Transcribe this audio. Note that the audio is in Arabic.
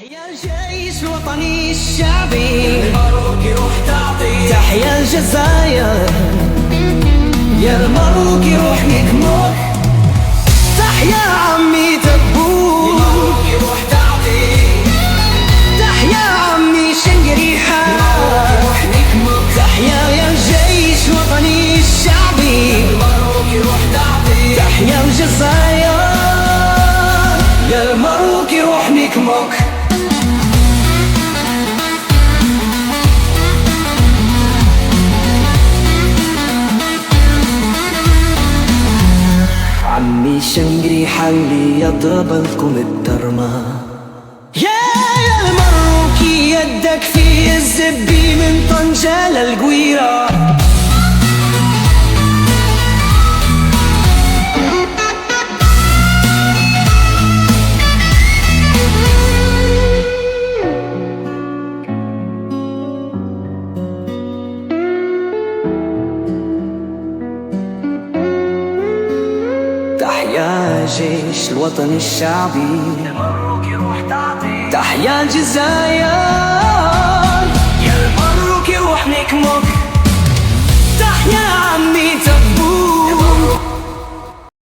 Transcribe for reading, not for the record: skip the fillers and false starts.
تحيا الجيش الوطني الشعبي، المبروك روح تعطي. تحيا الجزائر، يا المبروك روح نكمل. تحيا عمي تبوك، المبروك روح تعطي. تحيا عمي شنقريحة، المبروك روح نكمل. تحيا يا الجيش الوطني الشعبي، المبروك روح تعطي. تحيا الجزائر، يا المبروك روح نكمل. عمي شنقري حلي يضرب لكم الترمى. يا المروكي يدك في الزبي من طنجة للقويرة. تحيا جيش الوطن الشعبي، المبروك روح تعطي. تحيا الجزائر،